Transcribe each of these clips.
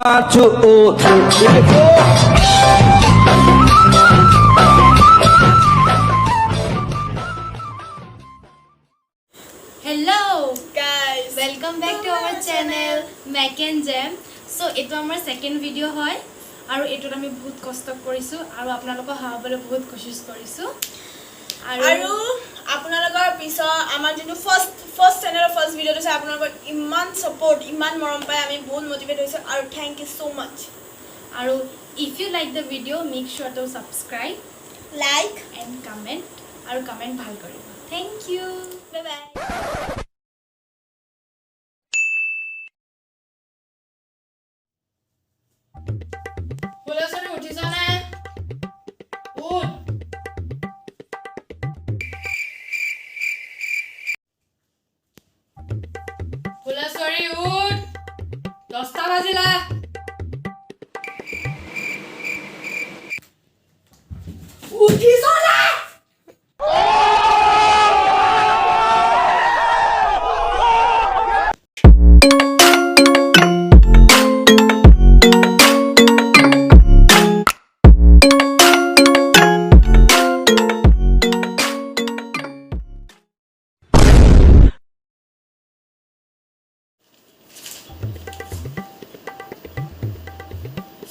Hello guys, welcome back to our channel Mac and Jam. So eto amar second video hoy aru eto ami bahut kosto korisu aru apnalokor habole bahut koshish korisu aru apnalokor piso amar jintu first channel first video to sai apnalokor iman support iman morom pai ami bahut motivate hoisu aru thank you so much. Aru if you like the video, make sure to subscribe, like and comment aru comment bhal koriba. Thank you. Bye bye. Pulasari uthisa na ut Pulasari ut 10টা বাজিলা উঠিছ না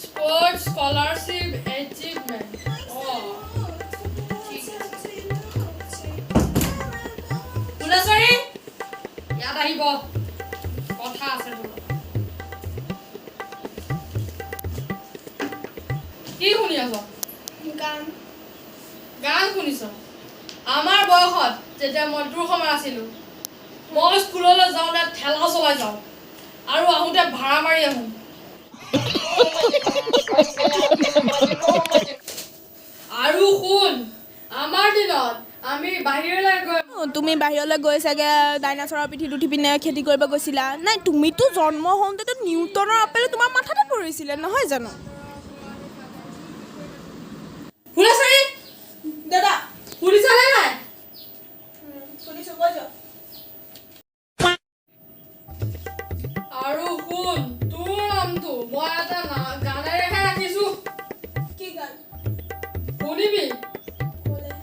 Sports scholarship achievement. Oh. Pulasari, yad ahibo. Kotha ase bolo. Ki shuni aso? Gan shuniso. Amar boyhot jete moi dur khomar asilu. Moi schoolole jaune thela cholai jao. Aru ahute bhara mari ahu. আৰু শুন আমাৰ দিনত আমি বাহিৰলৈ গৈ তুমি বাহিৰলৈ গৈ চাগে ডাইনাছৰৰ পিঠিত উঠি পিনে খেতি কৰিব গৈছিলা নাই তুমিতো জন্ম হওঁতে নিউটনৰ আপেল তোমাৰ মাথাতে পৰিছিলে নহয় জানো ফুলাছাৰী দাদা ফুলিছানে নাই শুনিছো কৈ যোৱা আৰু শুন তোৰ নামটো মই এটা গানেৰেহে ৰাখিছো কি গান শুনিবি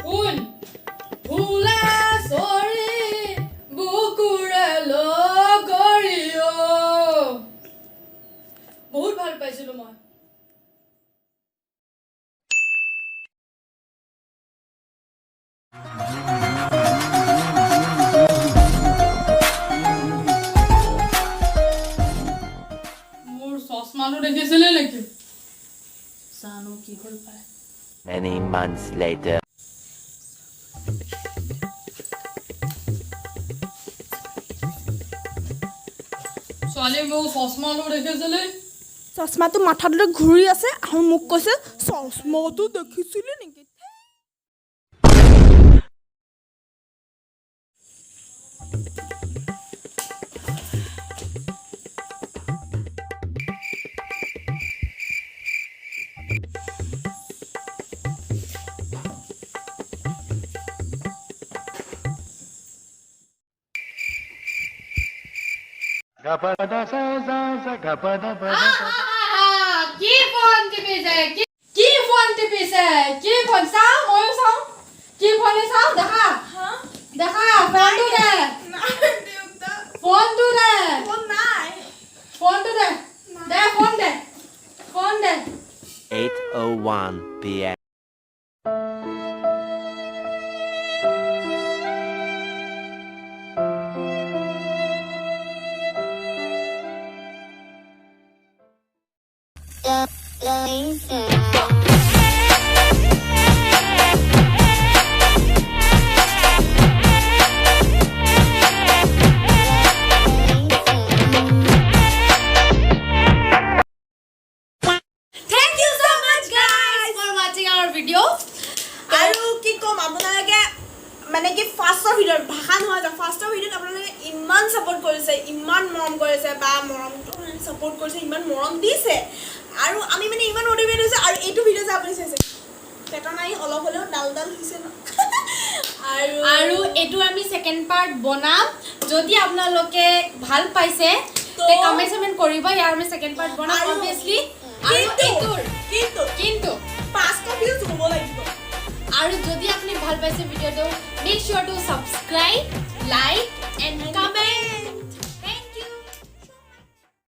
শুন ফুলাছৰী বুকুৰে লগৰিও বহুত ভাল পাইছিলো মই মোৰ চশমাটো দেখিছিলে নেকি জানো কি হ'ল পায় Many months later. ছোৱালী মোৰ চশমাটো দেখিছিলে চশমাটো মাথাটোতে ঘূৰি আছে আৰু মোক কৈছে চশমাটো দেখিছিলি নেকি কি ফোন টিপিছে কি ফোন টিপিছে কি ফোন চাও ময়ো চাও কি ফোনে চাও দেখা দেখা ফোনটো দে ফোনটো দে ফোনটো দে দে ফোন দে 8:01 p.m. মানে কি ফাৰ্ষ্টৰ ভিডিঅ'ত ভাষা নহয় ফাৰ্ষ্টৰ ভিডিঅ'ত আপোনালোকে ইমান ছাপোৰ্ট কৰিছে ইমান মৰম কৰিছে বা মৰমটো ছাপোৰ্ট কৰিছে ইমান মৰম দিছে আৰু আমি মানে ইমান মটিভেট হৈছে আৰু এইটো ভিডিঅ' যে আপুনি চাইছে পেটৰ নাই অলপ হ'লেও ডাল হৈছে ন আৰু এইটো আমি সেকেন্ড পাৰ্ট বনাম যদি আপোনালোকে ভাল পাইছে তে কমেন্ট সেমেন্ট কৰিব ইয়াৰ আমি সেকেন্ড পাৰ্ট বনাম আৰু- অবভিয়াসলি আৰু এইটোৰ কিন্তু 5টা ভিউজ হ'ব লাগিব আৰু যদি আপুনি ভাল পাইছে ভিডিওটো make sure to subscribe like and comment